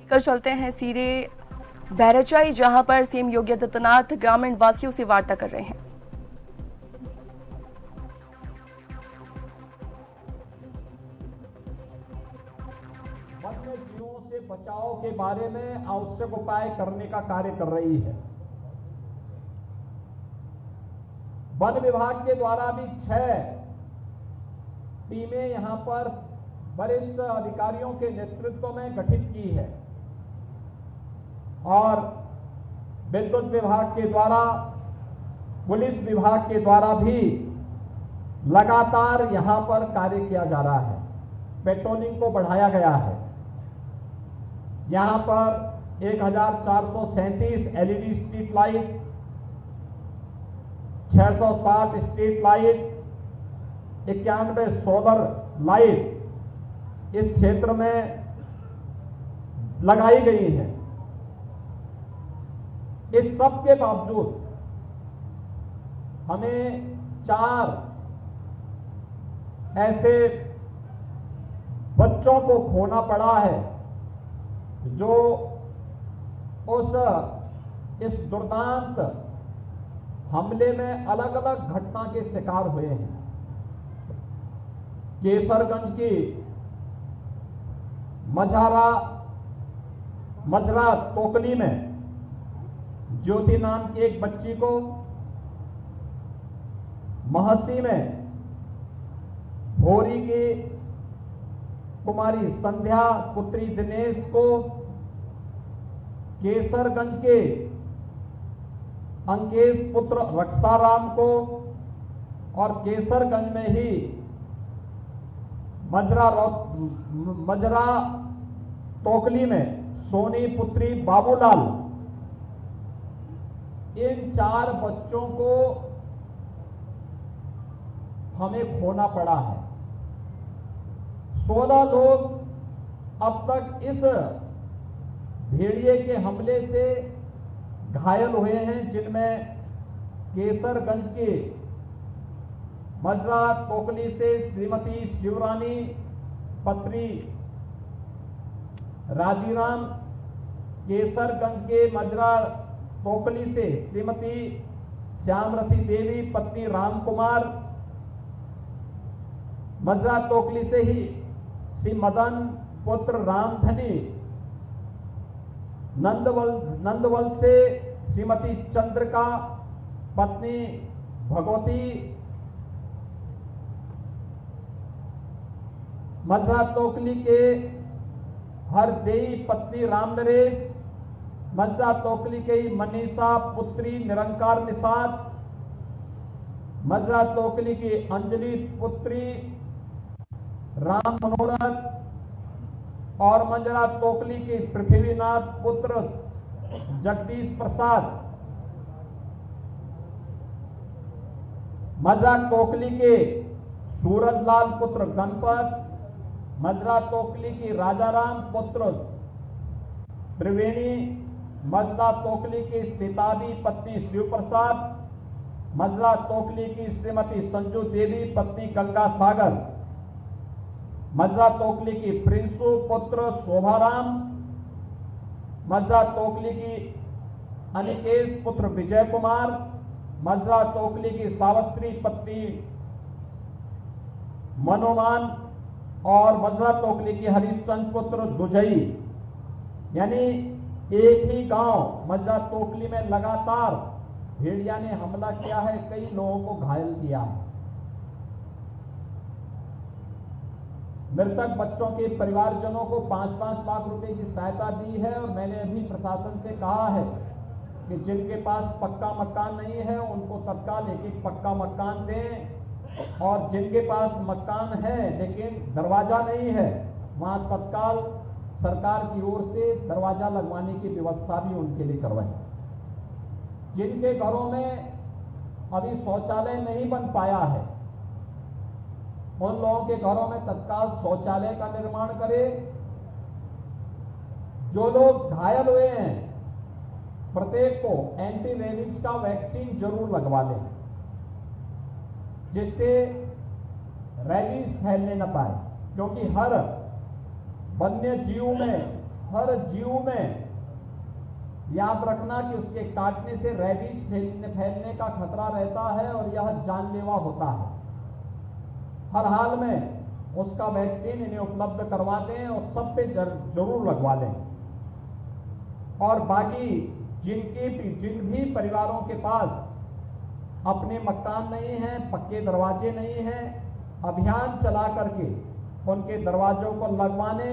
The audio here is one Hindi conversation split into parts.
कर चलते हैं सीधे बहरचाई, जहां पर सीएम योगी आदित्यनाथ ग्रामीण वासियों से वार्ता कर रहे हैं। वन्य जीवों से बचाव के बारे में आवश्यक उपाय करने का कार्य कर रही है। वन विभाग के द्वारा भी 6 टीमें यहां पर वरिष्ठ अधिकारियों के नेतृत्व में गठित की है और विद्युत विभाग के द्वारा, पुलिस विभाग के द्वारा भी लगातार यहां पर कार्य किया जा रहा है। पेट्रोलिंग को बढ़ाया गया है। यहां पर 1437 LED street light, 660 street light, 91 solar light इस क्षेत्र में लगाई गई है। इस सब के बावजूद हमें 4 ऐसे बच्चों को खोना पड़ा है जो इस दुर्दांत हमले में अलग अलग घटना के शिकार हुए हैं। केसरगंज की मजरा टोकली में ज्योति नाम की एक बच्ची को, महसी में भोरी की कुमारी संध्या पुत्री दिनेश को, केसरगंज के अंकेश पुत्र रक्षाराम को और केसरगंज में ही मजरा टोकली में सोनी पुत्री बाबूलाल, इन 4 बच्चों को हमें खोना पड़ा है। 16 लोग अब तक इस भेड़िए के हमले से घायल हुए हैं, जिनमें केसरगंज के मजरा टोकली से श्रीमती शिवरानी पत्री राजीराम, केसरगंज के मजरा टोकली से श्रीमती श्यामरती देवी पत्नी राम कुमार, मजरा टोकली से ही श्री मदन पुत्र रामधनी, नंदवल से श्रीमती चंद्रिका पत्नी भगवती, मजरा टोकली के हरदेई पत्नी राम नरेश, मजरा टोकली के मनीषा पुत्री निरंकार निषाद, मजरा टोकली की अंजलि पुत्री राम मनोरथ और मजरा टोकली के पृथ्वीनाथ पुत्र जगदीश प्रसाद, मजरा टोकली के सूरजलाल पुत्र गणपत, मजरा टोकली की राजाराम पुत्र त्रिवेणी, मजरा टोकली की सीताबी पत्नी शिव प्रसाद, मजरा टोकली की श्रीमती संजू देवी पत्नी गंगा सागर, मजरा टोकली की प्रिंसु पुत्र शोभाराम, मजरा टोकली की अनिकेश पुत्र विजय कुमार, मजरा टोकली की सावित्री पत्नी मनोमान और मजरा टोकली की हरिश्चंद्र पुत्र दुजई। यानी एक ही गांव मजरा टोकली में लगातार भेड़िया ने हमला किया है, कई लोगों को घायल किया है। मृतक बच्चों के परिवारजनों को 5-5 लाख रुपए की सहायता दी है और मैंने अभी प्रशासन से कहा है कि जिनके पास पक्का मकान नहीं है उनको तत्काल एक पक्का मकान दें और जिनके पास मकान है लेकिन दरवाजा नहीं है वहां तत्काल सरकार की ओर से दरवाजा लगवाने की व्यवस्था भी उनके लिए करवाएं। जिनके घरों में अभी शौचालय नहीं बन पाया है उन लोगों के घरों में तत्काल शौचालय का निर्माण करें। जो लोग घायल हुए हैं प्रत्येक को एंटी रेबीज का वैक्सीन जरूर लगवा लें, जिससे रेबीज फैलने न पाए, क्योंकि हर वन्य जीव में हर जीव में याद रखना कि उसके काटने से रेबीज फैलने का खतरा रहता है और यह जानलेवा होता है। हर हाल में उसका वैक्सीन इन्हें उपलब्ध करवा दें और सब पे जरूर लगवा दें। और बाकी जिन भी परिवारों के पास अपने मकान नहीं हैं, पक्के दरवाजे नहीं हैं, अभियान चला करके उनके दरवाजों को लगवाने,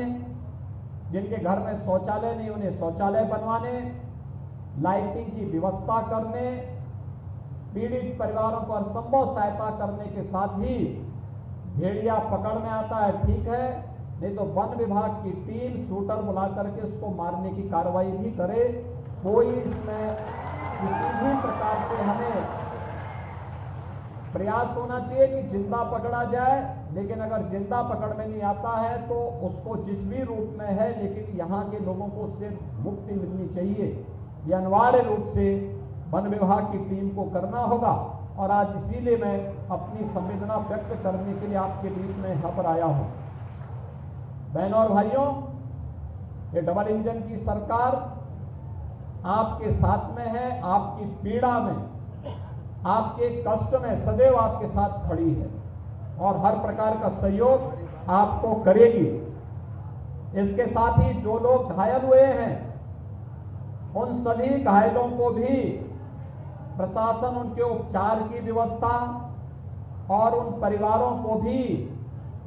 जिनके घर में शौचालय नहीं उन्हें शौचालय बनवाने, लाइटिंग की व्यवस्था करने, पीड़ित परिवारों को असंभव सहायता करने के साथ ही भेड़िया पकड़ में आता है ठीक है, नहीं तो वन विभाग की टीम शूटर बुला करके उसको मारने की कार्रवाई भी करे। कोई इसमें किसी भी प्रकार से हमें प्रयास होना चाहिए कि जिंदा पकड़ा जाए, लेकिन अगर जिंदा पकड़ में नहीं आता है तो उसको जिस भी रूप में है, लेकिन यहाँ के लोगों को उससे मुक्ति मिलनी चाहिए। यह अनिवार्य रूप से वन विभाग की टीम को करना होगा। और आज इसीलिए मैं अपनी संवेदना व्यक्त करने के लिए आपके बीच में यहाँ पर आया हूं। बहनों और भाइयों, ये डबल इंजन की सरकार आपके साथ में है, आपकी पीड़ा में, आपके कष्ट में सदैव आपके साथ खड़ी है और हर प्रकार का सहयोग आपको करेगी। इसके साथ ही जो लोग घायल हुए हैं, उन सभी घायलों को भी प्रशासन उनके उपचार की व्यवस्था और उन परिवारों को भी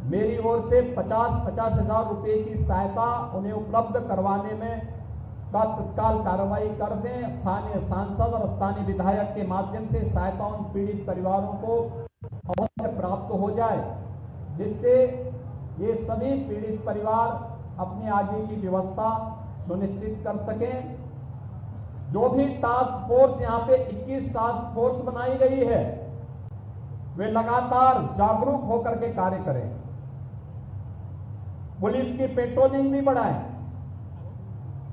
मेरी ओर से 50-50 हजार रुपए की सहायता उन्हें उपलब्ध करवाने में तत्काल कार्रवाई कर दें। स्थानीय सांसद और स्थानीय विधायक के माध्यम से सहायता उन पीड़ित परिवारों को अवश्य प्राप्त हो जाए, जिससे ये सभी पीड़ित परिवार अपने आगे की व्यवस्था सुनिश्चित कर सकें। जो भी टास्क फोर्स यहाँ पे 21 टास्क फोर्स बनाई गई है, वे लगातार जागरूक होकर के कार्य करें। पुलिस की पेट्रोलिंग भी बढ़ाएं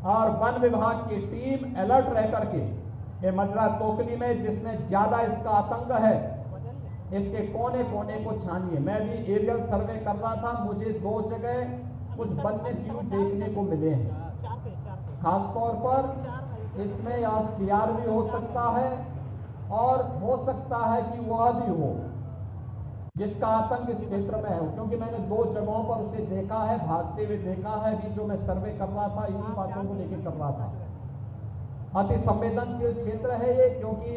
और वन विभाग की टीम अलर्ट रह करके ये मजरा टोकरी में जिसमें ज्यादा इसका आतंक है, इसके कोने कोने को छानिए। मैं भी एरियल सर्वे कर रहा था, मुझे 2 जगह कुछ वन्य जीव देखने को मिले हैं। खासतौर पर इसमें या शियार भी हो सकता है और हो सकता है कि वह भी हो जिसका आतंक इस क्षेत्र में है, क्योंकि मैंने 2 जगहों पर उसे देखा है, भागते हुए देखा है। अभी जो मैं सर्वे कर रहा था इन्हीं बातों को लेकर कर रहा था। अति संवेदनशील क्षेत्र है ये, क्योंकि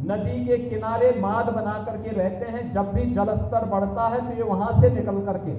नदी के किनारे माद बना करके रहते हैं। जब भी जल स्तर बढ़ता है तो ये वहां से निकल करके